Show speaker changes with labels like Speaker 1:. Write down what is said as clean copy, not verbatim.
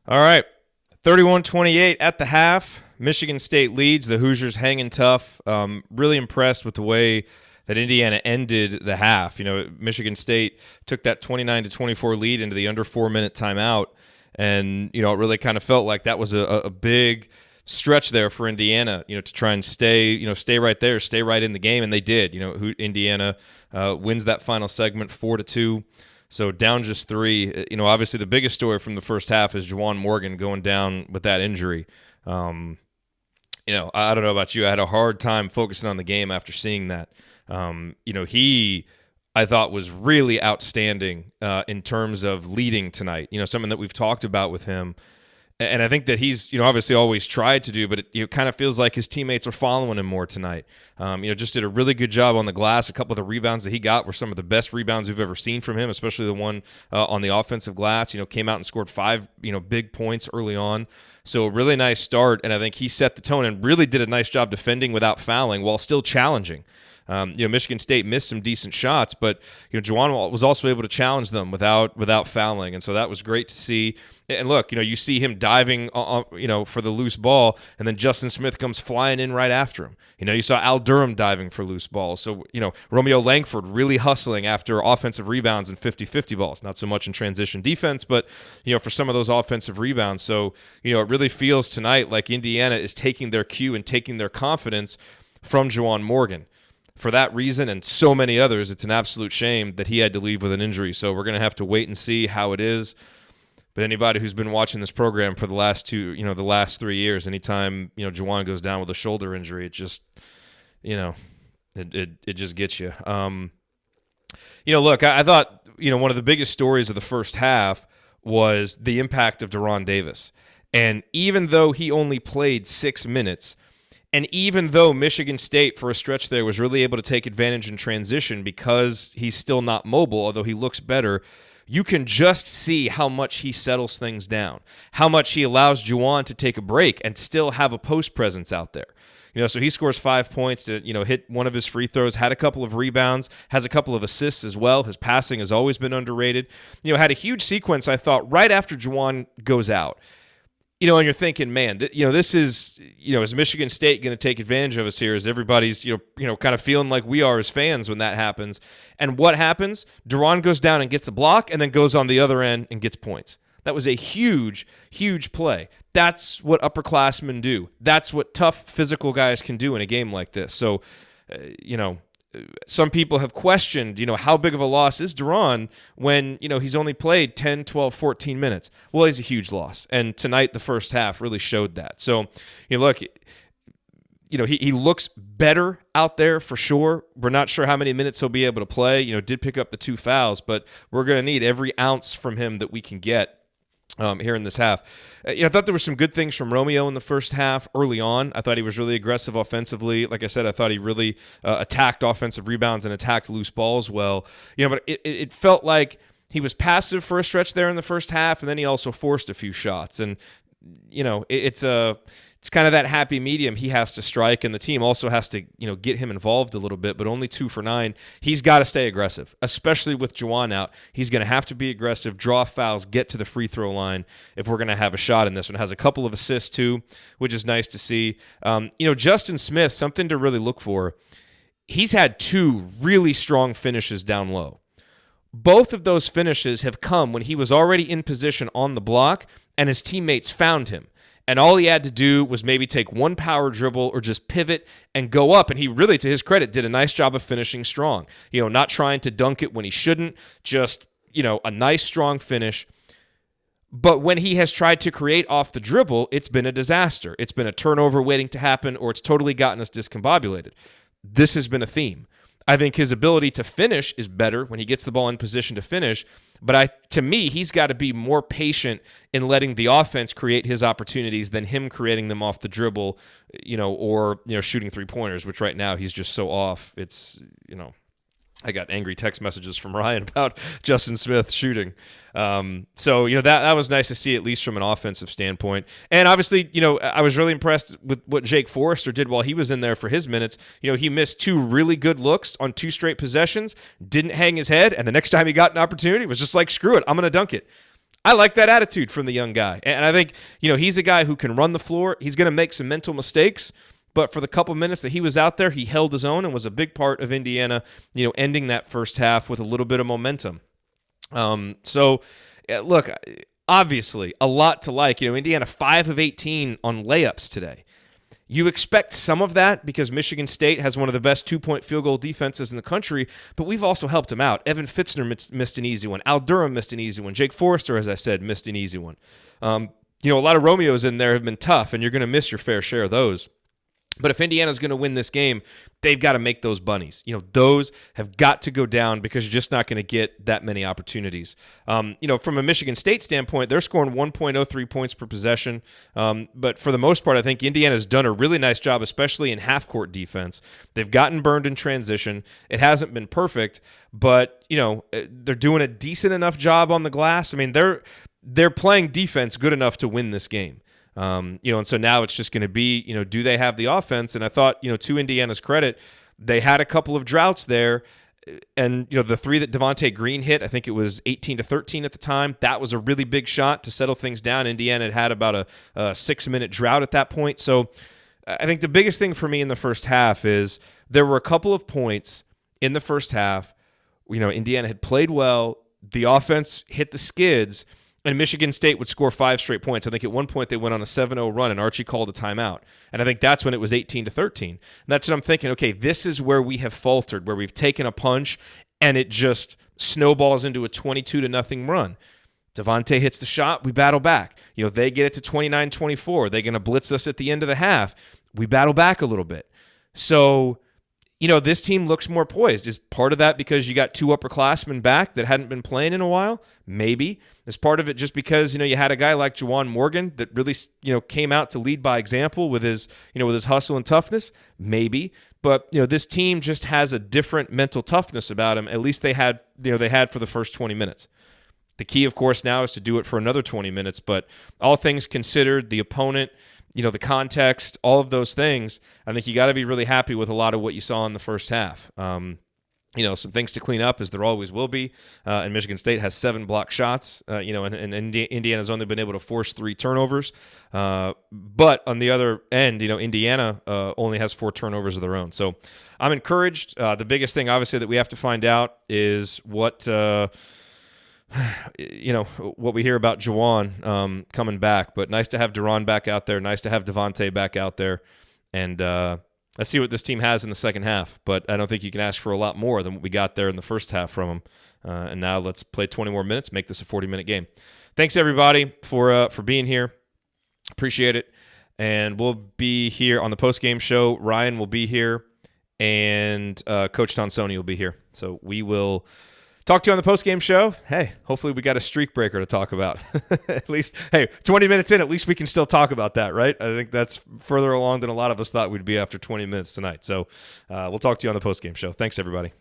Speaker 1: All right. 31-28 at the half. Michigan State leads. The Hoosiers hanging tough. Really impressed with the way that Indiana ended the half. Michigan State took that 29-24 lead into the under 4-minute timeout. And, it really kind of felt like that was a big stretch there for Indiana, to try and stay right there, stay right in the game. And they did. Indiana wins that final segment 4-2. So down just 3. Obviously the biggest story from the first half is Juwan Morgan going down with that injury. I don't know about you. I had a hard time focusing on the game after seeing that. He, I thought, was really outstanding in terms of leading tonight. Something that we've talked about with him. And I think that he's, obviously always tried to do, but it kind of feels like his teammates are following him more tonight. Just did a really good job on the glass. A couple of the rebounds that he got were some of the best rebounds we've ever seen from him, especially the one on the offensive glass. Came out and scored 5, big points early on. So a really nice start, and I think he set the tone and really did a nice job defending without fouling while still challenging. Michigan State missed some decent shots, but Juwan was also able to challenge them without fouling, and so that was great to see. And look, you see him diving, for the loose ball, and then Justin Smith comes flying in right after him. You saw Al Durham diving for loose balls. So, Romeo Langford really hustling after offensive rebounds and 50-50 balls. Not so much in transition defense, but, for some of those offensive rebounds. So, it really feels tonight like Indiana is taking their cue and taking their confidence from Juwan Morgan. For that reason and so many others, it's an absolute shame that he had to leave with an injury. So we're going to have to wait and see how it is. But anybody who's been watching this program for the last 3 years, anytime, Juwan goes down with a shoulder injury, it just, it just gets you. Look, I thought, one of the biggest stories of the first half was the impact of De'Ron Davis. And even though he only played 6 minutes, and even though Michigan State for a stretch there was really able to take advantage in transition because he's still not mobile, although he looks better, you can just see how much he settles things down, how much he allows Juwan to take a break and still have a post presence out there. So he scores 5 points to, hit one of his free throws, had a couple of rebounds, has a couple of assists as well. His passing has always been underrated. Had a huge sequence, I thought, right after Juwan goes out. And you're thinking, man, this is, is Michigan State going to take advantage of us here? Is everybody's, kind of feeling like we are as fans when that happens? And what happens? De'Ron goes down and gets a block and then goes on the other end and gets points. That was a huge, huge play. That's what upperclassmen do. That's what tough physical guys can do in a game like this. So, some people have questioned, how big of a loss is De'Ron when, he's only played 10, 12, 14 minutes. Well, he's a huge loss. And tonight, the first half really showed that. So, look, he looks better out there for sure. We're not sure how many minutes he'll be able to play. Did pick up the 2 fouls, but we're going to need every ounce from him that we can get here in this half. I thought there were some good things from Romeo in the first half early on. I thought he was really aggressive offensively. Like I said, I thought he really attacked offensive rebounds and attacked loose balls well. But it felt like he was passive for a stretch there in the first half, and then he also forced a few shots. And, it's kind of that happy medium he has to strike, and the team also has to, get him involved a little bit, but only 2 for 9. He's got to stay aggressive, especially with Juwan out. He's going to have to be aggressive, draw fouls, get to the free throw line if we're going to have a shot in this one. Has a couple of assists too, which is nice to see. Justin Smith, something to really look for. He's had 2 really strong finishes down low. Both of those finishes have come when he was already in position on the block and his teammates found him. And all he had to do was maybe take one power dribble or just pivot and go up. And he really, to his credit, did a nice job of finishing strong. Not trying to dunk it when he shouldn't, just, a nice strong finish. But when he has tried to create off the dribble, it's been a disaster. It's been a turnover waiting to happen, or it's totally gotten us discombobulated. This has been a theme. I think his ability to finish is better when he gets the ball in position to finish. But to me, he's got to be more patient in letting the offense create his opportunities than him creating them off the dribble, or shooting 3-pointers, which right now he's just so off. It's, I got angry text messages from Ryan about Justin Smith shooting. So, that was nice to see, at least from an offensive standpoint. And obviously, I was really impressed with what Jake Forrester did while he was in there for his minutes. He missed 2 really good looks on 2 straight possessions, didn't hang his head, and the next time he got an opportunity was just like, screw it, I'm going to dunk it. I like that attitude from the young guy. And I think, he's a guy who can run the floor. He's going to make some mental mistakes, but for the couple minutes that he was out there, he held his own and was a big part of Indiana, ending that first half with a little bit of momentum. Look, obviously a lot to like. Indiana 5 of 18 on layups today. You expect some of that because Michigan State has one of the best 2-point field goal defenses in the country, but we've also helped them out. Evan Fitzner missed an easy one. Al Durham missed an easy one. Jake Forrester, as I said, missed an easy one. A lot of Romeos in there have been tough, and you're going to miss your fair share of those. But if Indiana's going to win this game, they've got to make those bunnies. Those have got to go down because you're just not going to get that many opportunities. From a Michigan State standpoint, they're scoring 1.03 points per possession. But for the most part, I think Indiana's done a really nice job, especially in half-court defense. They've gotten burned in transition. It hasn't been perfect, but, they're doing a decent enough job on the glass. I mean, they're playing defense good enough to win this game. And so now it's just going to be, do they have the offense? And I thought, to Indiana's credit, they had a couple of droughts there. And, the three that Devontae Green hit, I think it was 18-13 at the time. That was a really big shot to settle things down. Indiana had about a 6-minute drought at that point. So I think the biggest thing for me in the first half is there were a couple of points in the first half. Indiana had played well. The offense hit the skids. And Michigan State would score 5 straight points. I think at one point they went on a 7-0 run, and Archie called a timeout. And I think that's when it was 18-13. And that's what I'm thinking, okay, this is where we have faltered, where we've taken a punch, and it just snowballs into a 22-0 run. Devontae hits the shot, we battle back. They get it to 29-24. They're going to blitz us at the end of the half. We battle back a little bit. So, this team looks more poised. Is part of that because you got 2 upperclassmen back that hadn't been playing in a while? Maybe. Is part of it just because, you had a guy like Juwan Morgan that really, came out to lead by example with his hustle and toughness? Maybe. But, this team just has a different mental toughness about him. At least they had for the first 20 minutes. The key, of course, now is to do it for another 20 minutes. But all things considered, the opponent, the context, all of those things, I think you got to be really happy with a lot of what you saw in the first half. Some things to clean up, as there always will be. And Michigan State has 7 blocked shots, and Indiana's only been able to force 3 turnovers. But on the other end, Indiana only has 4 turnovers of their own. So I'm encouraged. The biggest thing, obviously, that we have to find out is what we hear about Juwan coming back. But nice to have De'Ron back out there. Nice to have Devontae back out there. And let's see what this team has in the second half. But I don't think you can ask for a lot more than what we got there in the first half from them. And now let's play 20 more minutes, make this a 40-minute game. Thanks, everybody, for being here. Appreciate it. And we'll be here on the post-game show. Ryan will be here, and Coach Tonsoni will be here. So we will talk to you on the post-game show. Hey, hopefully we got a streak breaker to talk about. At least, 20 minutes in, at least we can still talk about that, right? I think that's further along than a lot of us thought we'd be after 20 minutes tonight. So we'll talk to you on the post-game show. Thanks, everybody.